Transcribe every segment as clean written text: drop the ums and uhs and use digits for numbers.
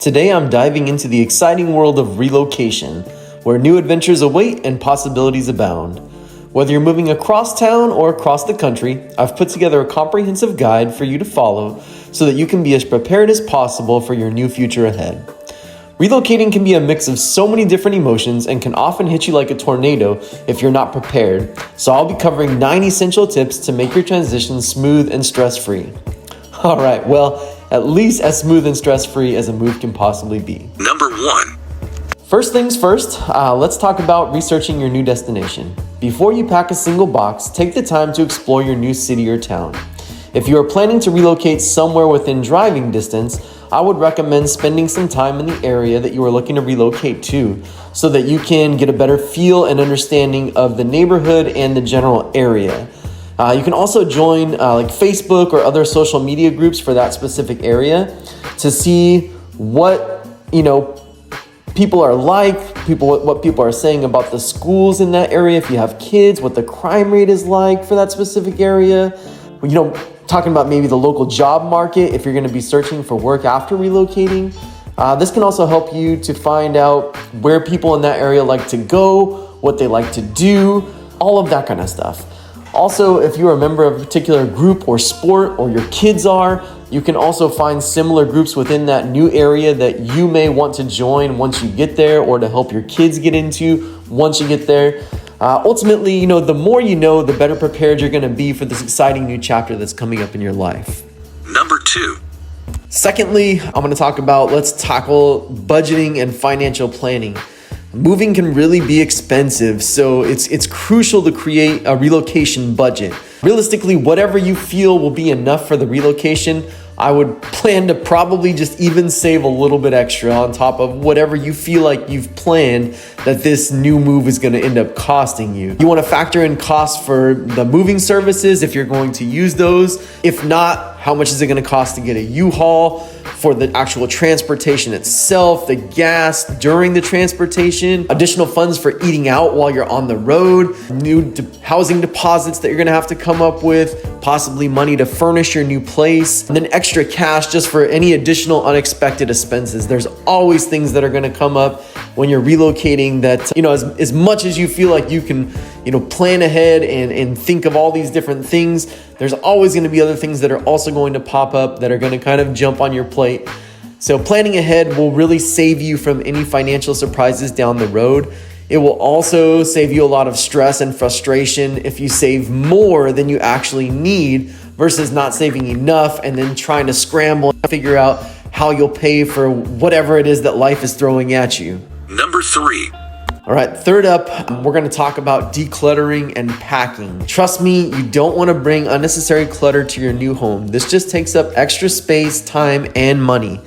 Today I'm diving into the exciting world of relocation, where new adventures await and possibilities abound. Whether you're moving across town or across the country, I've put together a comprehensive guide for you to follow so that you can be as prepared as possible for your new future ahead. Relocating can be a mix of so many different emotions and can often hit you like a tornado if you're not prepared. So I'll be covering 9 essential tips to make your transition smooth and stress-free. All right, well, at least as smooth and stress-free as a move can possibly be. Number 1. First things first, let's talk about researching your new destination. Before you pack a single box, take the time to explore your new city or town. If you are planning to relocate somewhere within driving distance, I would recommend spending some time in the area that you are looking to relocate to so that you can get a better feel and understanding of the neighborhood and the general area. You can also join like Facebook or other social media groups for that specific area to see what, people are like, what people are saying about the schools in that area. If you have kids, what the crime rate is like for that specific area. Talking about maybe the local job market if you're going to be searching for work after relocating. This can also help you to find out where people in that area like to go, what they like to do, all of that kind of stuff. Also, if you're a member of a particular group or sport, or your kids are, you can also find similar groups within that new area that you may want to join once you get there, or to help your kids get into once you get there. Ultimately, the more you know, the better prepared you're going to be for this exciting new chapter that's coming up in your life. Number 2. Secondly, I'm going to talk about, let's tackle budgeting and financial planning. Moving can really be expensive, so it's crucial to create a relocation budget. Realistically, whatever you feel will be enough for the relocation, I would plan to probably just even save a little bit extra on top of whatever you feel like you've planned that this new move is going to end up costing you. You want to factor in costs for the moving services if you're going to use those. If not, how much is it going to cost to get a U-Haul for the actual transportation itself, the gas during the transportation, additional funds for eating out while you're on the road, new housing deposits that you're going to have to come up with, possibly money to furnish your new place, and then extra cash just for any additional unexpected expenses. There's always things that are going to come up when you're relocating that, as much as you feel like you can, plan ahead and think of all these different things, there's always going to be other things that are also going to pop up that are going to kind of jump on your plate. So planning ahead will really save you from any financial surprises down the road. It will also save you a lot of stress and frustration if you save more than you actually need versus not saving enough and then trying to scramble and figure out how you'll pay for whatever it is that life is throwing at you. Number 3. All right, third up, we're going to talk about decluttering and packing. Trust me, you don't want to bring unnecessary clutter to your new home. This just takes up extra space, time, and money.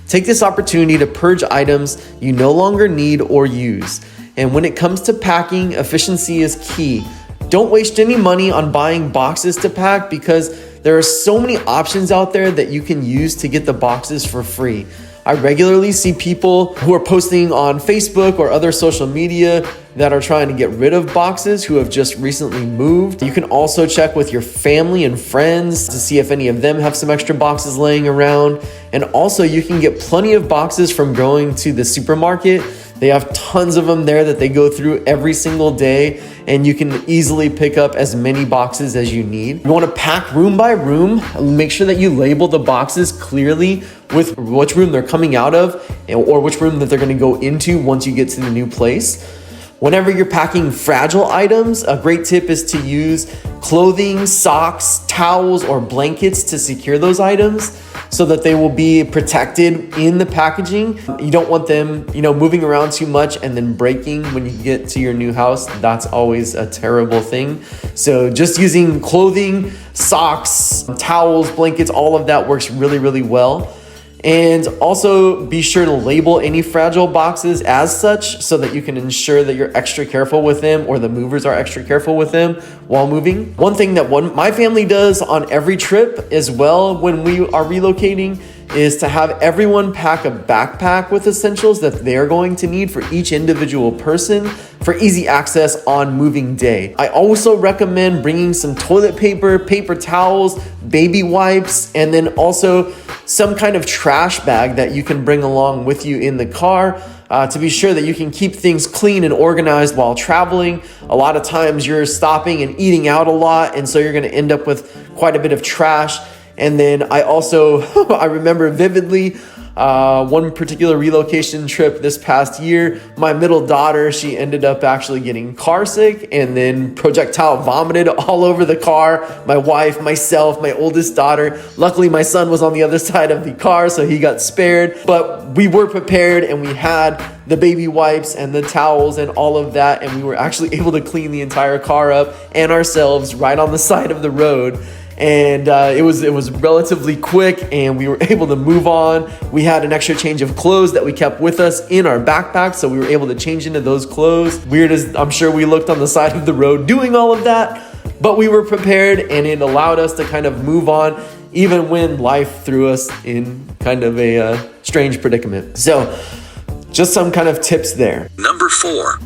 Take this opportunity to purge items you no longer need or use. And when it comes to packing, efficiency is key. Don't waste any money on buying boxes to pack because there are so many options out there that you can use to get the boxes for free. I regularly see people who are posting on Facebook or other social media that are trying to get rid of boxes who have just recently moved. You can also check with your family and friends to see if any of them have some extra boxes laying around. And also you can get plenty of boxes from going to the supermarket. They have tons of them there that they go through every single day, and you can easily pick up as many boxes as you need. You want to pack room by room. Make sure that you label the boxes clearly with which room they're coming out of or which room that they're going to go into once you get to the new place. Whenever you're packing fragile items, a great tip is to use clothing, socks, towels, or blankets to secure those items so that they will be protected in the packaging. You don't want them, moving around too much and then breaking when you get to your new house. That's always a terrible thing. So just using clothing, socks, towels, blankets, all of that works really, really well. And also be sure to label any fragile boxes as such so that you can ensure that you're extra careful with them, or the movers are extra careful with them while moving. One thing that my family does on every trip as well when we are relocating is to have everyone pack a backpack with essentials that they're going to need for each individual person for easy access on moving day. I also recommend bringing some toilet paper, paper towels, baby wipes, and then also some kind of trash bag that you can bring along with you in the car to be sure that you can keep things clean and organized while traveling. A lot of times you're stopping and eating out a lot, and so you're gonna end up with quite a bit of trash. And then I also, I remember vividly, one particular relocation trip this past year, my middle daughter, she ended up actually getting car sick and then projectile vomited all over the car. My wife, myself, my oldest daughter. Luckily, my son was on the other side of the car, so he got spared. But we were prepared and we had the baby wipes and the towels and all of that. And we were actually able to clean the entire car up and ourselves right on the side of the road. And it was relatively quick and we were able to move on. We had an extra change of clothes that we kept with us in our backpack, so we were able to change into those clothes. Weird as I'm sure we looked on the side of the road doing all of that, but we were prepared and it allowed us to kind of move on even when life threw us in kind of a strange predicament. So just some kind of tips there. Number 4.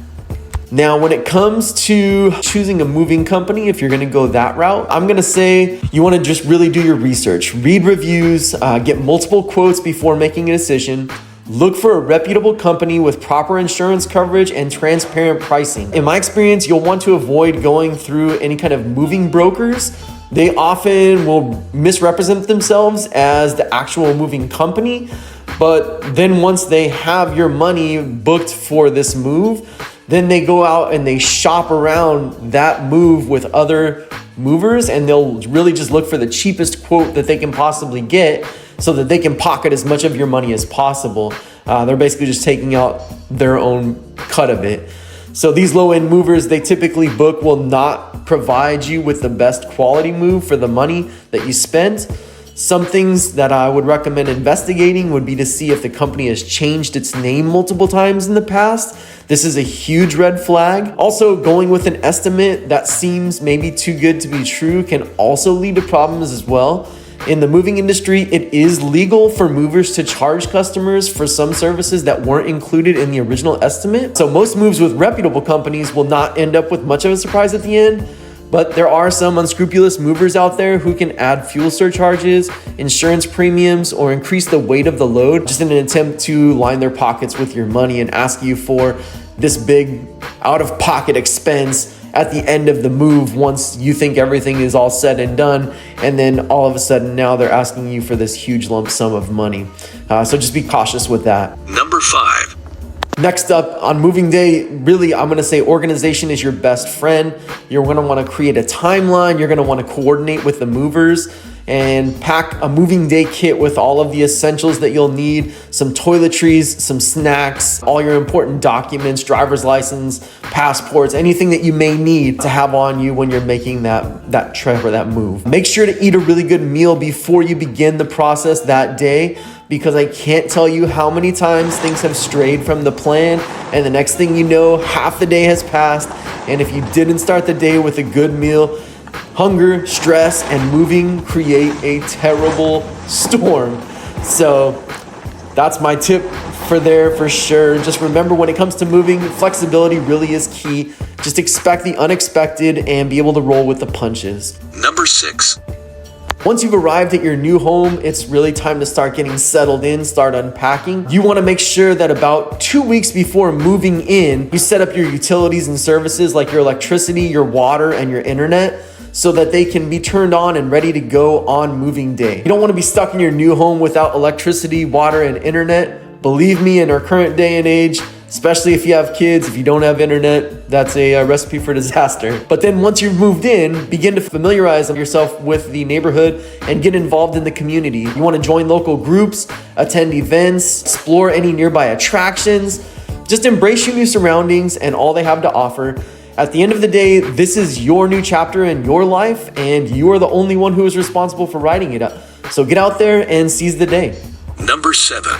Now, when it comes to choosing a moving company, if you're gonna go that route, I'm gonna say you wanna just really do your research. Read reviews, get multiple quotes before making a decision. Look for a reputable company with proper insurance coverage and transparent pricing. In my experience, you'll want to avoid going through any kind of moving brokers. They often will misrepresent themselves as the actual moving company, but then once they have your money booked for this move, then they go out and they shop around that move with other movers, and they'll really just look for the cheapest quote that they can possibly get so that they can pocket as much of your money as possible. They're basically just taking out their own cut of it. So these low-end movers they typically book will not provide you with the best quality move for the money that you spent. Some things that I would recommend investigating would be to see if the company has changed its name multiple times in the past. This is a huge red flag. Also, going with an estimate that seems maybe too good to be true can also lead to problems as well. In the moving industry, it is legal for movers to charge customers for some services that weren't included in the original estimate. So most moves with reputable companies will not end up with much of a surprise at the end. But there are some unscrupulous movers out there who can add fuel surcharges, insurance premiums, or increase the weight of the load just in an attempt to line their pockets with your money and ask you for this big out-of-pocket expense at the end of the move once you think everything is all said and done. And then all of a sudden now they're asking you for this huge lump sum of money. So just be cautious with that. Number 5. Next up on moving day, really, I'm gonna say organization is your best friend. You're gonna wanna create a timeline. You're gonna wanna coordinate with the movers and pack a moving day kit with all of the essentials that you'll need, some toiletries, some snacks, all your important documents, driver's license, passports, anything that you may need to have on you when you're making that trip or that move. Make sure to eat a really good meal before you begin the process that day, because I can't tell you how many times things have strayed from the plan and the next thing you know, half the day has passed. And if you didn't start the day with a good meal, hunger, stress, and moving create a terrible storm. So that's my tip for sure. Just remember, when it comes to moving, flexibility really is key. Just expect the unexpected and be able to roll with the punches. Number 6. Once you've arrived at your new home, it's really time to start getting settled in, start unpacking. You want to make sure that about 2 weeks before moving in, you set up your utilities and services like your electricity, your water, and your internet, so that they can be turned on and ready to go on moving day. You don't want to be stuck in your new home without electricity, water, and internet. Believe me, in our current day and age, especially if you have kids, if you don't have internet, that's a recipe for disaster. But then once you've moved in, begin to familiarize yourself with the neighborhood and get involved in the community. You want to join local groups, attend events, explore any nearby attractions. Just embrace your new surroundings and all they have to offer. At the end of the day, this is your new chapter in your life, and you are the only one who is responsible for writing it up. So get out there and seize the day. Number 7.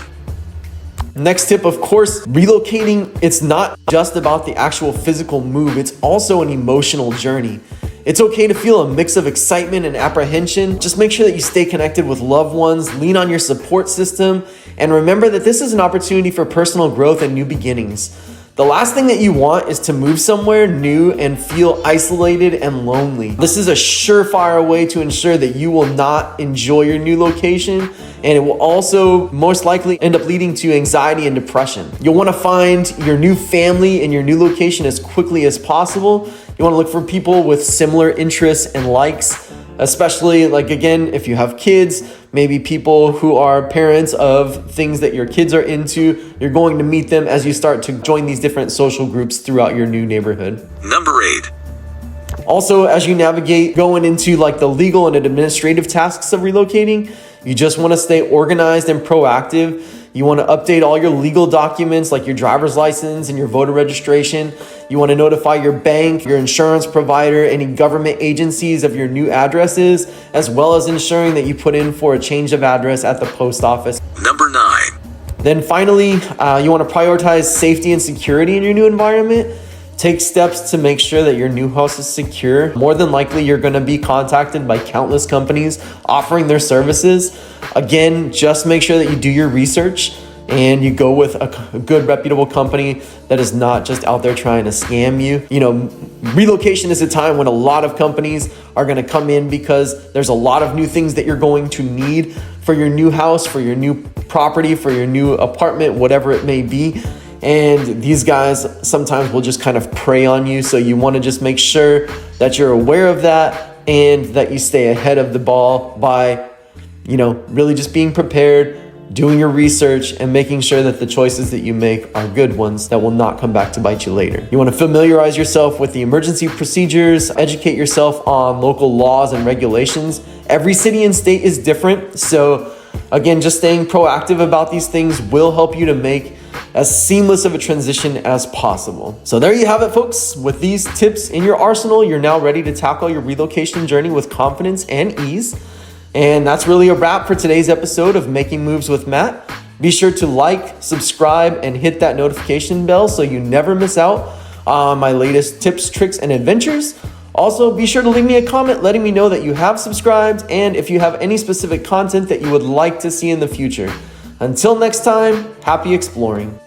Next tip, of course, relocating, it's not just about the actual physical move, it's also an emotional journey. It's okay to feel a mix of excitement and apprehension. Just make sure that you stay connected with loved ones, lean on your support system, and remember that this is an opportunity for personal growth and new beginnings. The last thing that you want is to move somewhere new and feel isolated and lonely. This is a surefire way to ensure that you will not enjoy your new location, and it will also most likely end up leading to anxiety and depression. You'll want to find your new family in your new location as quickly as possible. You want to look for people with similar interests and likes, especially like, again, if you have kids, maybe people who are parents of things that your kids are into. You're going to meet them as you start to join these different social groups throughout your new neighborhood. Number 8. Also, as you navigate going into like the legal and administrative tasks of relocating, you just want to stay organized and proactive. You want to update all your legal documents like your driver's license and your voter registration. You want to notify your bank, your insurance provider, any government agencies of your new addresses, as well as ensuring that you put in for a change of address at the post office. Number 9. Then finally, you want to prioritize safety and security in your new environment. Take steps to make sure that your new house is secure. More than likely, you're going to be contacted by countless companies offering their services. Again, just make sure that you do your research and you go with a good reputable company that is not just out there trying to scam you. You know, relocation is a time when a lot of companies are going to come in because there's a lot of new things that you're going to need for your new house, for your new property, for your new apartment, whatever it may be. And these guys sometimes will just kind of prey on you. So you want to just make sure that you're aware of that and that you stay ahead of the ball by, really just being prepared, doing your research, and making sure that the choices that you make are good ones that will not come back to bite you later. You want to familiarize yourself with the emergency procedures, educate yourself on local laws and regulations. Every city and state is different. So again, just staying proactive about these things will help you to make as seamless of a transition as possible. So there you have it, folks. With these tips in your arsenal, you're now ready to tackle your relocation journey with confidence and ease. And that's really a wrap for today's episode of Making Moves with Matt. Be sure to like, subscribe, and hit that notification bell so you never miss out on my latest tips, tricks, and adventures. Also, be sure to leave me a comment letting me know that you have subscribed and if you have any specific content that you would like to see in the future. Until next time, happy exploring.